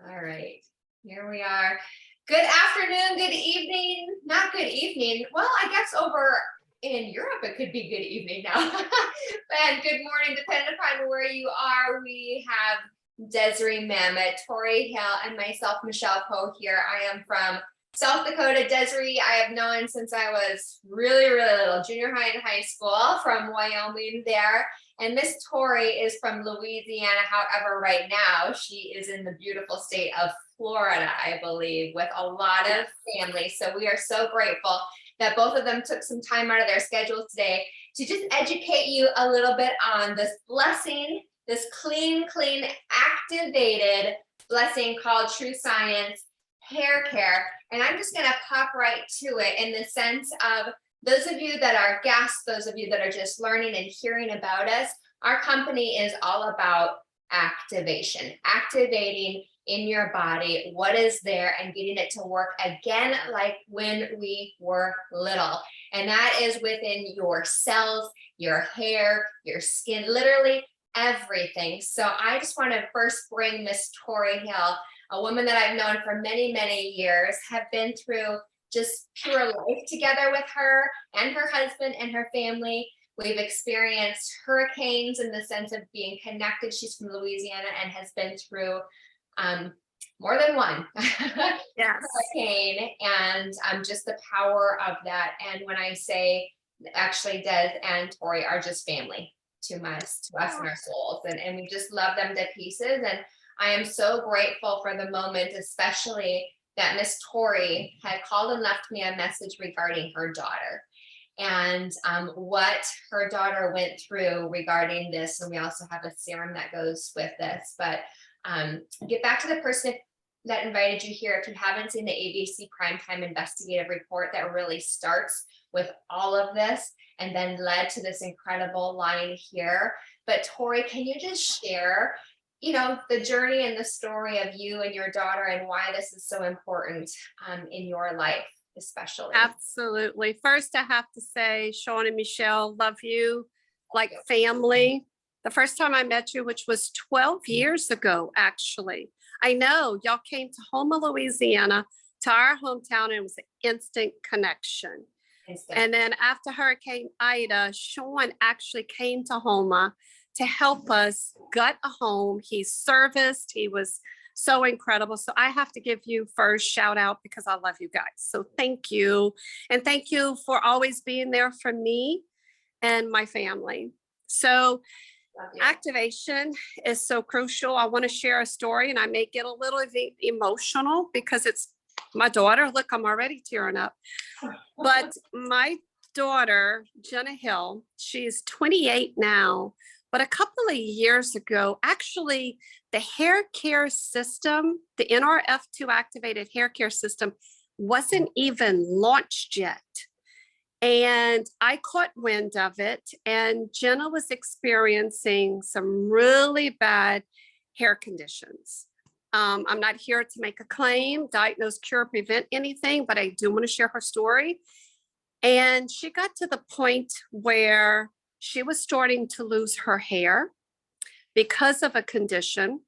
All right, here we are. Good afternoon, good evening, not good evening. Well, I guess over in Europe it could be good evening now. And good morning, depending upon where you are. We have Desiree Mamot, Tori Hill, and myself, Michelle Poe here. I am from South Dakota. Desiree, I have known since I was really, really little, junior high and high school, from Wyoming there. And Miss Tori is from Louisiana. However, right now she is in the beautiful state of Florida, I believe, with a lot of family. So we are so grateful that both of them took some time out of their schedule today to just educate you a little bit on this blessing, this clean, activated blessing called True Science Hair Care. And I'm just going to pop right to it in the sense of those of you that are guests, those of you that are just learning and hearing about us, our company is all about activation, activating in your body what is there and getting it to work again like when we were little. And that is within your cells, your hair, your skin, literally everything. So I just want to first bring Miss Tori Hill, a woman that I've known for many, many years, have been through just pure life together with her and her husband and her family. We've experienced hurricanes in the sense of being connected. She's from Louisiana and has been through more than one Yes. hurricane, and just the power of that. And when I say, actually, Des and Tori are just family to us and our souls, and we just love them to pieces. And I am so grateful for the moment, especially that Miss Tori had called and left me a message regarding her daughter and what her daughter went through regarding this. And we also have a serum that goes with this. But get back to the person that invited you here. If you haven't seen the ABC Primetime Investigative Report that really starts with all of this and then led to this incredible line here. But Tori, can you just share the journey and the story of you and your daughter and why this is so important in your life, especially? Absolutely. First, I have to say, Sean and Michelle, love you like family. The first time I met you, which was 12 years ago, actually. I know y'all came to Houma, Louisiana, to our hometown, and it was an instant connection. And then after Hurricane Ida, Sean actually came to Houma to help us gut a home. He serviced, he was so incredible. So I have to give you first shout out because I love you guys. So thank you. And thank you for always being there for me and my family. So activation is so crucial. I want to share a story, and I may get a little emotional because it's my daughter. Look, I'm already tearing up. But my daughter, Jenna Hill, she's 28 now. But a couple of years ago, actually, the hair care system, the NRF2 activated hair care system, wasn't even launched yet. And I caught wind of it, and Jenna was experiencing some really bad hair conditions. I'm not here to make a claim, diagnose, cure, prevent anything, but I do want to share her story. And she got to the point where she was starting to lose her hair because of a condition.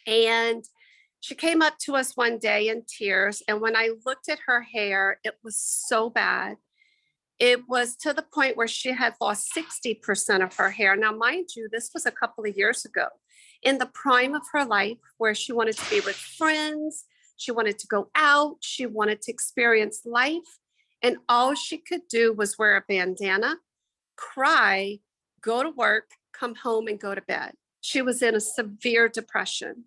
And she came up to us one day in tears. And when I looked at her hair, it was so bad. It was to the point where she had lost 60% of her hair. Now, mind you, this was a couple of years ago, in the prime of her life, where she wanted to be with friends. She wanted to go out. She wanted to experience life. And all she could do was wear a bandana, cry, go to work, come home, and go to bed. She was in a severe depression.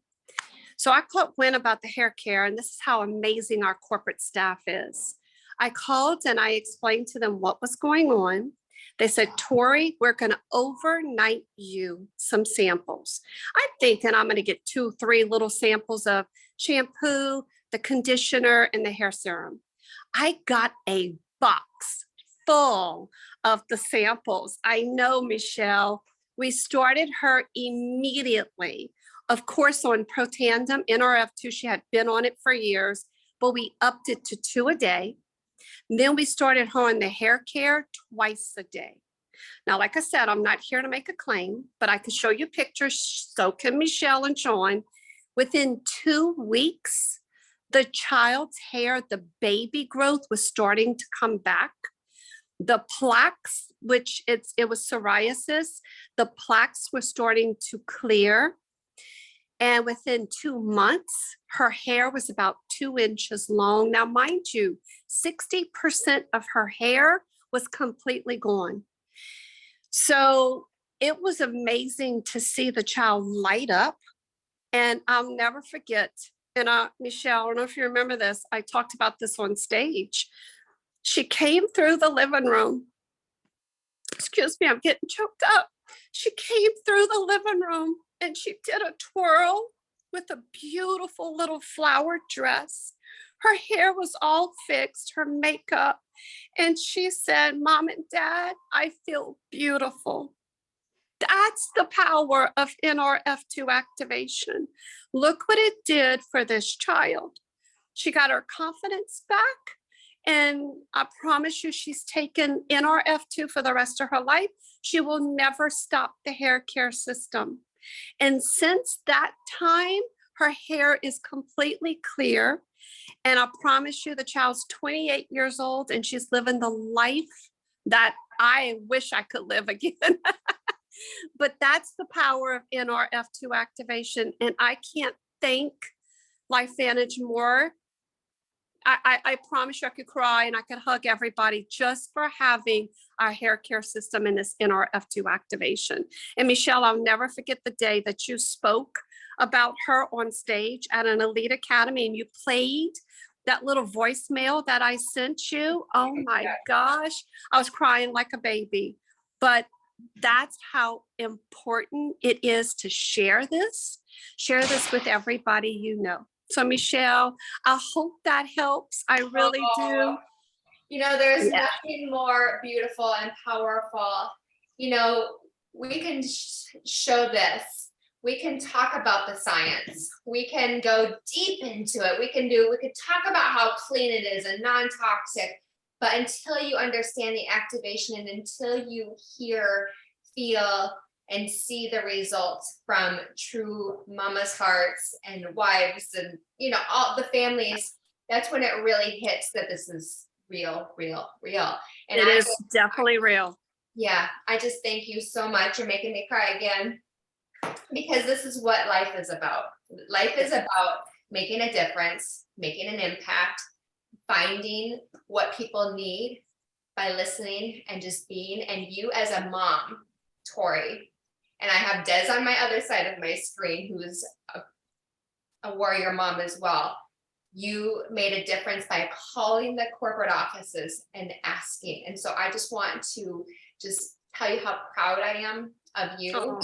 So I caught wind about the hair care, and this is how amazing our corporate staff is. I called and I explained to them what was going on. They said, Tori, we're going to overnight you some samples. I'm thinking I'm going to get 2-3 little samples of shampoo, the conditioner, and the hair serum. I got a box full of the samples. I know, Michelle. We started her immediately, of course, on Protandim, NRF2. She had been on it for years, but we upped it to 2 a day. And then we started her on the hair care twice a day. Now, like I said, I'm not here to make a claim, but I can show you pictures. So can Michelle and Sean. Within 2 weeks, the child's hair, the baby growth was starting to come back. The plaques, which it was psoriasis, the plaques were starting to clear. And within 2 months, her hair was about 2 inches long. Now, mind you, 60% of her hair was completely gone. So it was amazing to see the child light up. And I'll never forget, and Michelle, I don't know if you remember this, I talked about this on stage. She came through the living room. Excuse me, I'm getting choked up. She came through the living room and she did a twirl with a beautiful little flowered dress. Her hair was all fixed, her makeup. And she said, Mom and Dad, I feel beautiful. That's the power of NRF2 activation. Look what it did for this child. She got her confidence back. And I promise you, she's taken NRF2 for the rest of her life. She will never stop the hair care system. And since that time, her hair is completely clear. And I promise you, the child's 28 years old and she's living the life that I wish I could live again. But that's the power of NRF2 activation. And I can't thank LifeVantage more. I promise you I could cry and I could hug everybody just for having our hair care system in this NRF2 activation. And Michelle, I'll never forget the day that you spoke about her on stage at an elite academy and you played that little voicemail that I sent you. Oh my gosh, I was crying like a baby. But that's how important it is to share this with everybody you know. So Michelle, I hope that helps. I really do. You know, there's nothing more beautiful and powerful. You know, we can show this. We can talk about the science. We can go deep into it. We could talk about how clean it is and non-toxic. But until you understand the activation and until you hear, feel, and see the results from true mamas hearts and wives and, you know, all the families, that's when it really hits that this is real. And it is definitely real. Yeah, I just thank you so much. You're making me cry again, because this is what life is about. Life is about making a difference, making an impact, finding what people need by listening and just being. And you as a mom, Tori, and I have Des on my other side of my screen, who's a warrior mom as well. You made a difference by calling the corporate offices and asking. And so I just want to just tell you how proud I am of you, and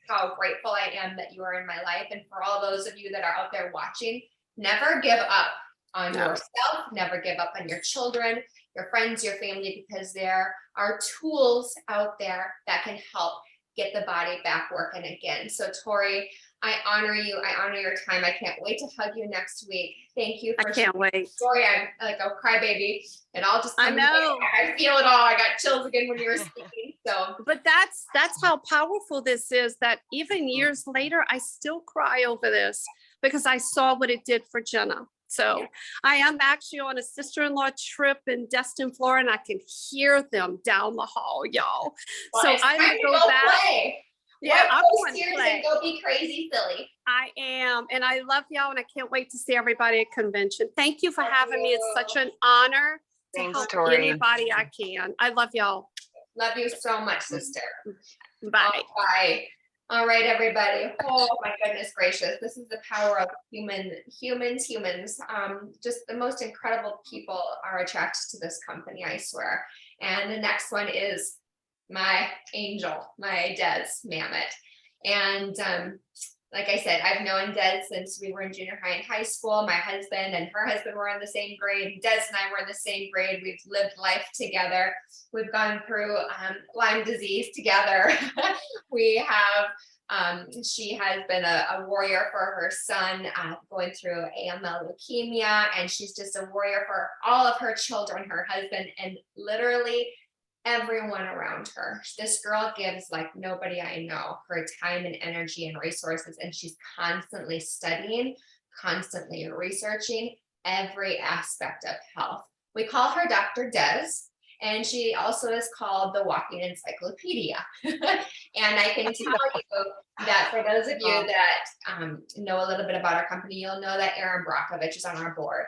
how grateful I am that you are in my life. And for all those of you that are out there watching, never give up on yourself, never give up on your children, your friends, your family, because there are tools out there that can help get the body back working again. So Tori, I honor you. I honor your time. I can't wait to hug you next week. Thank you for I can't wait. Tori, I'm like a crybaby, and I'll just, I know. I feel it all. I got chills again when you were speaking. So, but that's how powerful this is, that even years later, I still cry over this because I saw what it did for Jenna. So I am actually on a sister-in-law trip in Destin, Florida, and I can hear them down the hall, y'all. Well, so I'm gonna go back. Play. Yeah, I'm going to play. And go be crazy silly. I am, and I love y'all, and I can't wait to see everybody at convention. Thank you for having me. It's such an honor to help anybody I can. I love y'all. Love you so much, sister. Bye. Bye. All right, everybody. Oh my goodness gracious. This is the power of humans. Just the most incredible people are attracted to this company, I swear. And the next one is my angel, my Des Mamot. And like I said, I've known Des since we were in junior high and high school. My husband and her husband were in the same grade. Des and I were in the same grade. We've lived life together. We've gone through Lyme disease together. We have, she has been a warrior for her son going through AML leukemia, and she's just a warrior for all of her children, her husband, and literally everyone around her. This girl gives like nobody I know her time and energy and resources, and she's constantly studying, constantly researching every aspect of health. We call her Dr. Des, and she also is called the walking encyclopedia. And I can tell you that for those of you that know a little bit about our company, you'll know that Erin Brockovich is on our board.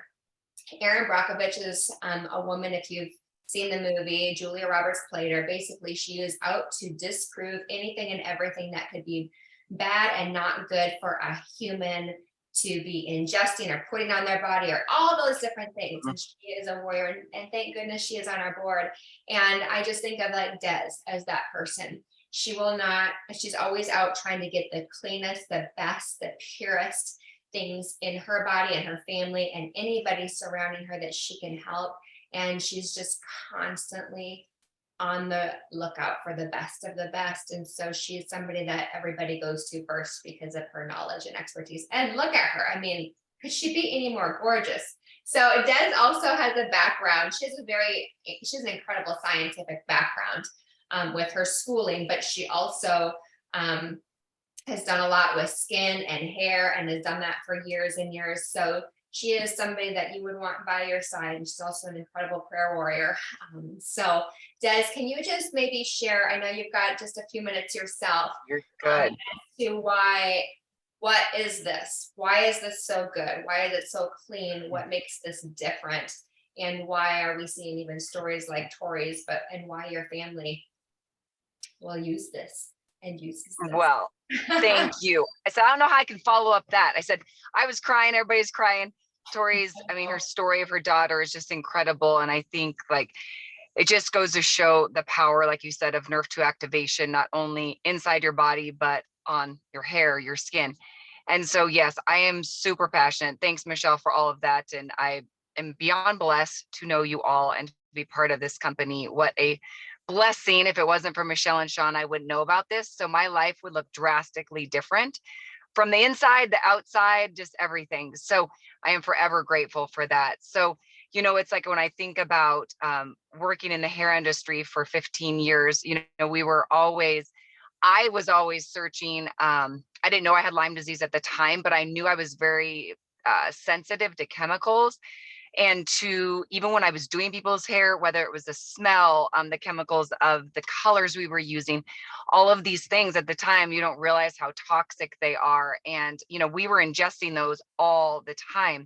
Erin Brockovich is a woman, if you've seen the movie, Julia Roberts played her. Basically, she is out to disprove anything and everything that could be bad and not good for a human to be ingesting or putting on their body or all those different things. And she is a warrior, and thank goodness she is on our board. And I just think of like Des as that person. She will not, she's always out trying to get the cleanest, the best, the purest things in her body and her family and anybody surrounding her that she can help. And she's just constantly on the lookout for the best of the best. And so she's somebody that everybody goes to first because of her knowledge and expertise. And look at her. I mean, could she be any more gorgeous? So Des also has a background. She's an incredible scientific background with her schooling, but she also has done a lot with skin and hair and has done that for years and years. So she is somebody that you would want by your side. And she's also an incredible prayer warrior. So Des, can you just maybe share, I know you've got just a few minutes yourself. You're good. As to what is this? Why is this so good? Why is it so clean? What makes this different? And why are we seeing even stories like Tori's, and why your family will use this and use this? Well, thank you. I said, I don't know how I can follow up that. I said, I was crying, everybody's crying. Tori's, I mean, her story of her daughter is just incredible. And I think like, it just goes to show the power, like you said, of nerve 2 activation, not only inside your body, but on your hair, your skin. And so, yes, I am super passionate. Thanks, Michelle, for all of that. And I am beyond blessed to know you all and to be part of this company. What a blessing. If it wasn't for Michelle and Sean, I wouldn't know about this. So my life would look drastically different from the inside, the outside, just everything. So I am forever grateful for that. So, you know, it's like when I think about working in the hair industry for 15 years, you know, I was always searching. I didn't know I had Lyme disease at the time, but I knew I was very sensitive to chemicals. And to even when I was doing people's hair, whether it was the smell, the chemicals of the colors we were using, all of these things at the time, you don't realize how toxic they are. And, you know, we were ingesting those all the time.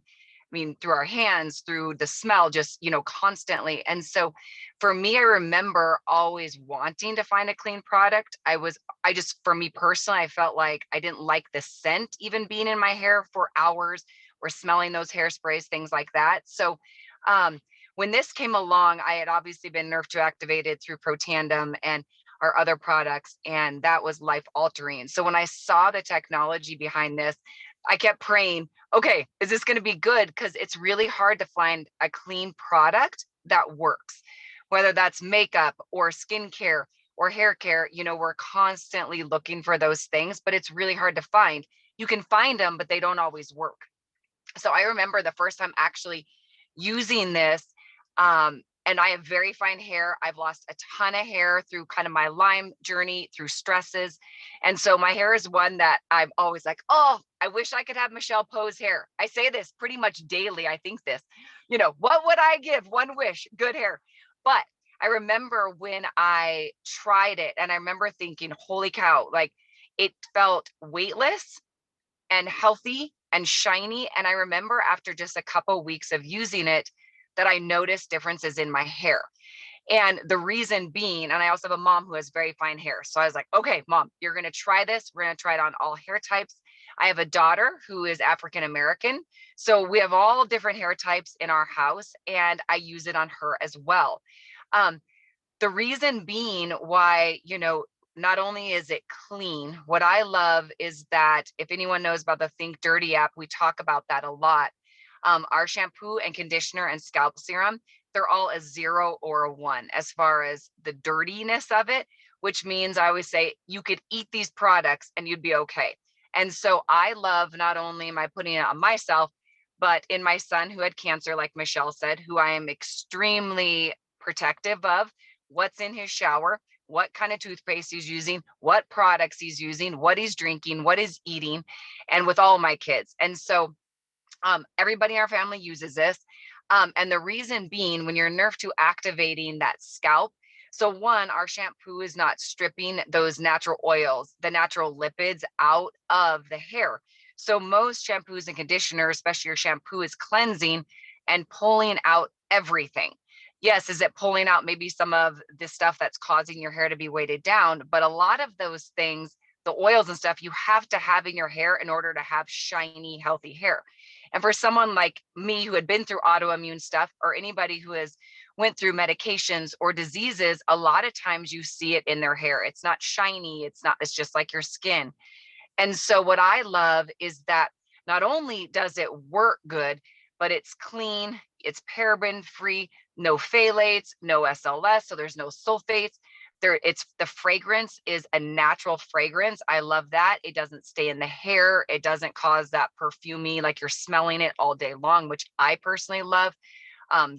I mean, through our hands, through the smell, just, you know, constantly. And so for me, I remember always wanting to find a clean product. For me personally, I felt like I didn't like the scent, even being in my hair for hours, or smelling those hairsprays, things like that. So when this came along, I had obviously been nerve 2 activated through Protandim and our other products, and that was life altering. So when I saw the technology behind this, I kept praying, okay, is this going to be good? Because it's really hard to find a clean product that works, whether that's makeup or skincare or hair care. You know, we're constantly looking for those things, but it's really hard to find. You can find them, but they don't always work. So I remember the first time actually using this, and I have very fine hair. I've lost a ton of hair through kind of my Lyme journey, through stresses. And so my hair is one that I'm always like, oh, I wish I could have Michelle Poe's hair. I say this pretty much daily. I think this, you know, what would I give? One wish, good hair. But I remember when I tried it, and I remember thinking, holy cow, like it felt weightless and healthy and shiny. And I remember after just a couple weeks of using it, that I noticed differences in my hair. And the reason being, and I also have a mom who has very fine hair. So I was like, okay, mom, you're going to try this. We're going to try it on all hair types. I have a daughter who is African-American. So we have all different hair types in our house, and I use it on her as well. The reason being why, you know, not only is it clean, what I love is that if anyone knows about the Think Dirty app, we talk about that a lot. Our shampoo and conditioner and scalp serum, they're all a 0 or a 1 as far as the dirtiness of it, which means I always say you could eat these products and you'd be okay. And so I love, not only am I putting it on myself, but in my son who had cancer, like Michelle said, who I am extremely protective of. what's in his shower, what kind of toothpaste he's using, what products he's using, what he's drinking, what he's eating, and with all my kids. And so everybody in our family uses this. And the reason being, when you're nerve to activating that scalp, so one, our shampoo is not stripping those natural oils, the natural lipids out of the hair. So most shampoos and conditioners, especially your shampoo, is cleansing and pulling out everything. Yes, is it pulling out maybe some of the stuff that's causing your hair to be weighted down? But a lot of those things, the oils and stuff, you have to have in your hair in order to have shiny, healthy hair. And for someone like me who had been through autoimmune stuff, or anybody who has went through medications or diseases, a lot of times you see it in their hair. It's not shiny. It's just like your skin. And so what I love is that not only does it work good, but it's clean, it's paraben free, no phthalates, no SLS, so there's no sulfates. The fragrance is a natural fragrance. I love that. It doesn't stay in the hair. It doesn't cause that perfumey, like you're smelling it all day long, which I personally love.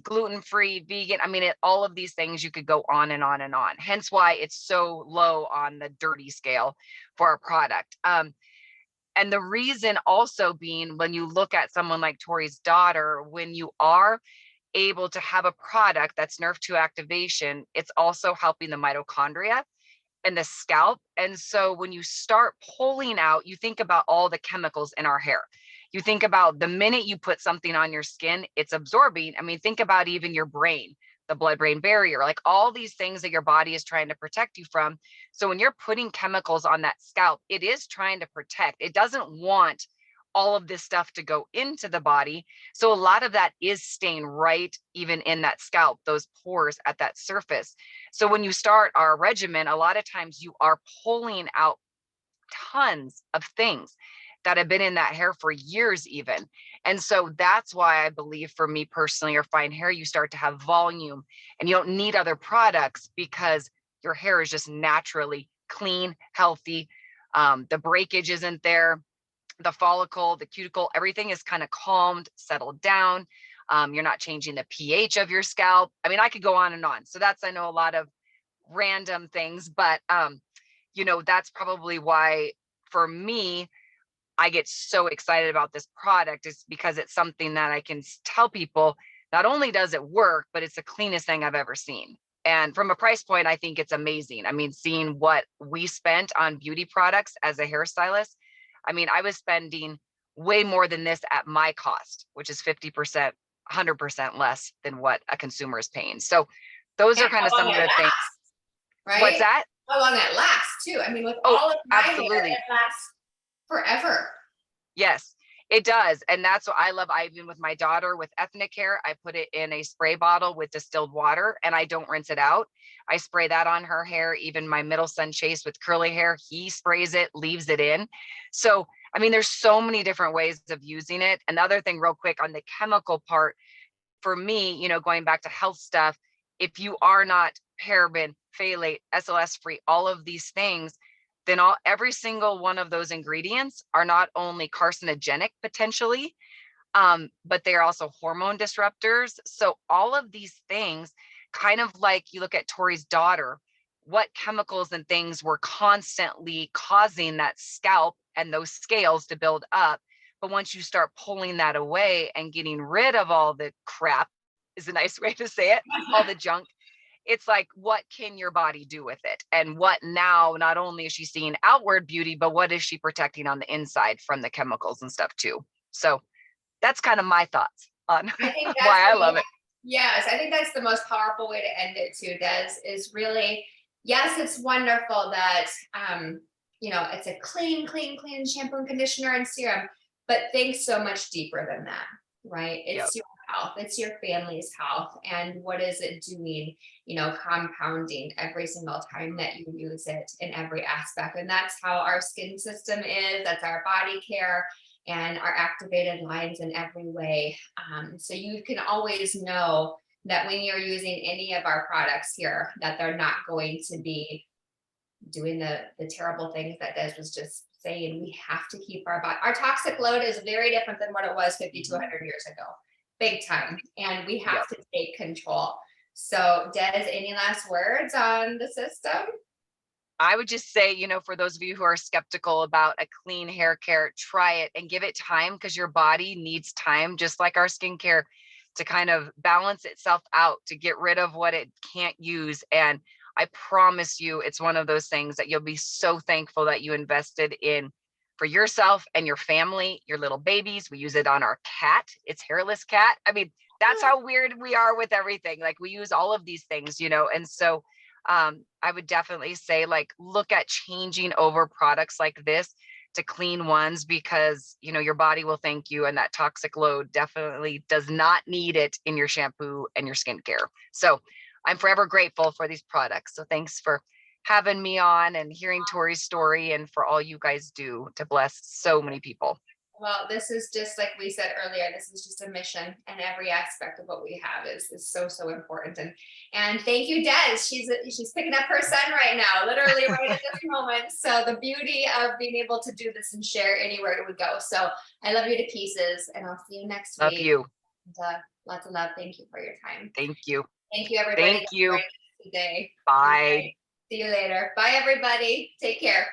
Gluten-free, vegan. I mean, all of these things, you could go on and on and on. Hence why it's so low on the dirty scale for our product. And the reason also being, when you look at someone like Tori's daughter, when you are able to have a product that's nerve to activation, it's also helping the mitochondria and the scalp. And so when you start pulling out, you think about all the chemicals in our hair. You think about the minute you put something on your skin, it's absorbing. I mean, think about even your brain, the blood-brain barrier, like all these things that your body is trying to protect you from. So when you're putting chemicals on that scalp, it is trying to protect. It doesn't want all of this stuff to go into the body. So a lot of that is staying right even in that scalp, those pores at that surface. So when you start our regimen, a lot of times you are pulling out tons of things that have been in that hair for years even. And so that's why I believe, for me personally, your fine hair, you start to have volume and you don't need other products because your hair is just naturally clean, healthy. The breakage isn't there. The follicle, the cuticle, everything is kind of calmed, settled down. You're not changing the pH of your scalp. I mean, I could go on and on. So that's, I know, a lot of random things, but that's probably why, for me, I get so excited about this product, is because it's something that I can tell people, not only does it work, but it's the cleanest thing I've ever seen. And from a price point, I think it's amazing. I mean, seeing what we spent on beauty products as a hairstylist, I mean, I was spending way more than this at my cost, which is 50%, 100% less than what a consumer is paying. So those are kind of some of the things. Right? What's that? How long it lasts too. I mean, with all of my absolutely. hair, it lasts forever. Yes, it does. And that's what I love. I even, with my daughter with ethnic hair, I put it in a spray bottle with distilled water and I don't rinse it out. I spray that on her hair. Even my middle son Chase with curly hair, he sprays it, leaves it in. So, I mean, there's so many different ways of using it. Another thing real quick on the chemical part, for me, going back to health stuff, if you are not paraben, phthalate, SLS free, all of these things, then every single one of those ingredients are not only carcinogenic potentially, but they're also hormone disruptors. So all of these things, kind of like you look at Tori's daughter, what chemicals and things were constantly causing that scalp and those scales to build up. But once you start pulling that away and getting rid of all the crap, is a nice way to say it, all the junk, it's like, what can your body do with it? And what now, not only is she seeing outward beauty, but what is she protecting on the inside from the chemicals and stuff too? So that's kind of my thoughts on why I love it. Yes, I think that's the most powerful way to end it too, Des, is really, yes, it's wonderful that, it's a clean shampoo and conditioner and serum, but think so much deeper than that, right? It's your health, it's your family's health, and what is it doing, compounding every single time that you use it in every aspect. And that's how our skin system is, that's our body care and our activated lines in every way. So you can always know that when you're using any of our products here, that they're not going to be doing the terrible things that Des was just saying. We have to keep our toxic load is very different than what it was 50 to 100 years ago, big time. And we have to take control. So Des, any last words on the system? I would just say, you know, for those of you who are skeptical about a clean hair care, try it and give it time, because your body needs time, just like our skincare, to kind of balance itself out, to get rid of what it can't use. And I promise you, it's one of those things that you'll be so thankful that you invested in for yourself and your family, your little babies. We use it on our cat. It's hairless cat. I mean, that's how weird we are with everything. Like, we use all of these things, you know, and so I would definitely say, like, look at changing over products like this to clean ones, because, you know, your body will thank you, and that toxic load definitely does not need it in your shampoo and your skincare. So I'm forever grateful for these products. So thanks for having me on and hearing Tori's story, and for all you guys do to bless so many people. Well, this is just like we said earlier, this is just a mission, and every aspect of what we have is so important. And thank you, Des. She's picking up her son right now, literally right at this moment. So the beauty of being able to do this and share anywhere we go. So I love you to pieces, and I'll see you next Love week. you. And, lots of love. Thank you for your time. Thank you. Thank you, everybody. Thank you. Today. Bye. Right. See you later. Bye, everybody. Take care.